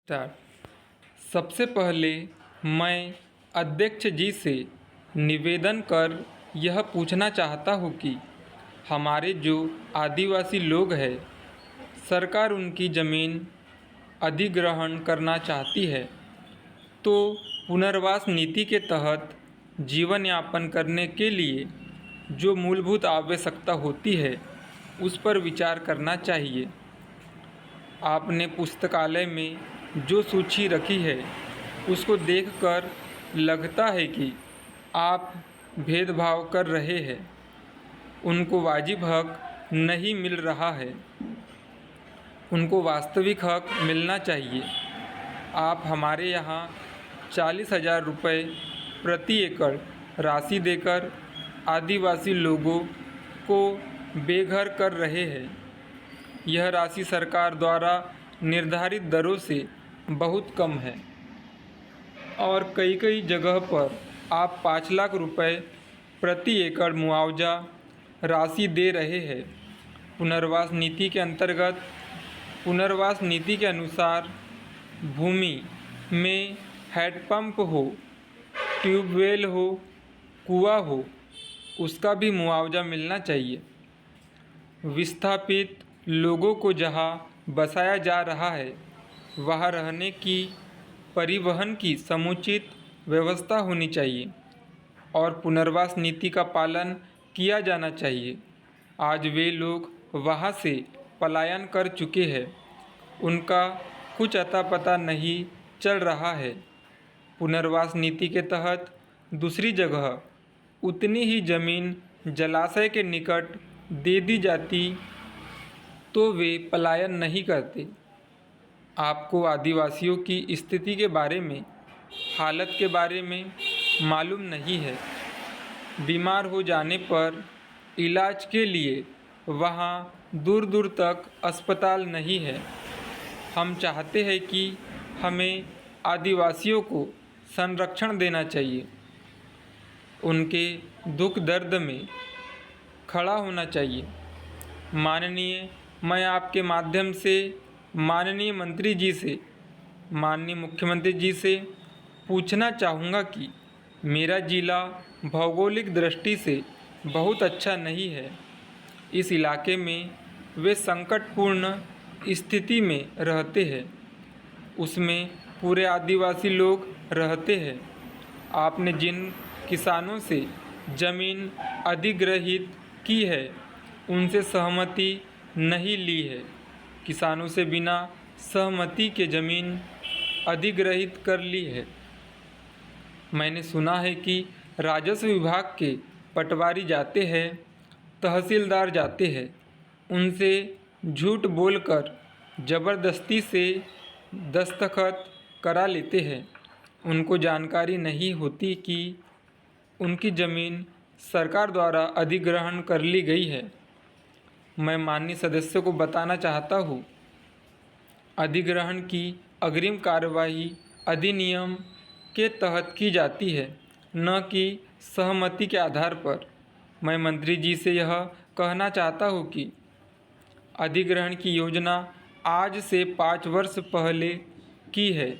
सबसे पहले मैं अध्यक्ष जी से निवेदन कर यह पूछना चाहता हूँ कि हमारे जो आदिवासी लोग हैं, सरकार उनकी ज़मीन अधिग्रहण करना चाहती है, तो पुनर्वास नीति के तहत जीवन यापन करने के लिए जो मूलभूत आवश्यकता होती है उस पर विचार करना चाहिए। आपने पुस्तकालय में जो सूची रखी है उसको देखकर लगता है कि आप भेदभाव कर रहे हैं। उनको वाजिब हक नहीं मिल रहा है, उनको वास्तविक हक मिलना चाहिए। आप हमारे यहाँ 40,000 रुपये प्रति एकड़ राशि देकर आदिवासी लोगों को बेघर कर रहे हैं। यह राशि सरकार द्वारा निर्धारित दरों से बहुत कम है और कई जगह पर आप 5 लाख रुपए प्रति एकड़ मुआवजा राशि दे रहे हैं। पुनर्वास नीति के अंतर्गत पुनर्वास नीति के अनुसार भूमि में हैंडपंप हो, ट्यूबवेल हो, कुआं हो, उसका भी मुआवजा मिलना चाहिए। विस्थापित लोगों को जहां बसाया जा रहा है वहां रहने की, परिवहन की समुचित व्यवस्था होनी चाहिए और पुनर्वास नीति का पालन किया जाना चाहिए। आज वे लोग वहां से पलायन कर चुके हैं, उनका कुछ अता पता नहीं चल रहा है। पुनर्वास नीति के तहत दूसरी जगह उतनी ही ज़मीन जलाशय के निकट दे दी जाती तो वे पलायन नहीं करते। आपको आदिवासियों की स्थिति के बारे में, हालत के बारे में मालूम नहीं है। बीमार हो जाने पर इलाज के लिए वहाँ दूर दूर तक अस्पताल नहीं है। हम चाहते हैं कि हमें आदिवासियों को संरक्षण देना चाहिए, उनके दुख दर्द में खड़ा होना चाहिए। माननीय, मैं आपके माध्यम से माननीय मंत्री जी से, माननीय मुख्यमंत्री जी से पूछना चाहूँगा कि मेरा ज़िला भौगोलिक दृष्टि से बहुत अच्छा नहीं है। इस इलाके में वे संकटपूर्ण स्थिति में रहते हैं, उसमें पूरे आदिवासी लोग रहते हैं। आपने जिन किसानों से ज़मीन अधिग्रहित की है उनसे सहमति नहीं ली है। किसानों से बिना सहमति के ज़मीन अधिग्रहित कर ली है। मैंने सुना है कि राजस्व विभाग के पटवारी जाते हैं, तहसीलदार जाते हैं, उनसे झूठ बोलकर ज़बरदस्ती से दस्तखत करा लेते हैं। उनको जानकारी नहीं होती कि उनकी ज़मीन सरकार द्वारा अधिग्रहण कर ली गई है। मैं माननीय सदस्यों को बताना चाहता हूँ, अधिग्रहण की अग्रिम कार्यवाही अधिनियम के तहत की जाती है, न कि सहमति के आधार पर। मैं मंत्री जी से यह कहना चाहता हूँ कि अधिग्रहण की योजना आज से 5 वर्ष पहले की है।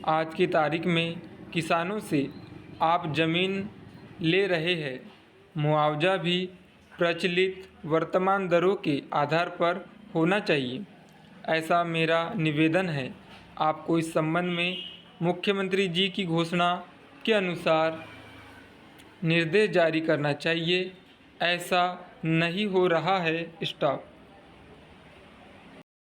आज की तारीख में किसानों से आप ज़मीन ले रहे हैं, मुआवजा भी प्रचलित वर्तमान दरों के आधार पर होना चाहिए, ऐसा मेरा निवेदन है। आपको इस संबंध में मुख्यमंत्री जी की घोषणा के अनुसार निर्देश जारी करना चाहिए। ऐसा नहीं हो रहा है। स्टॉप।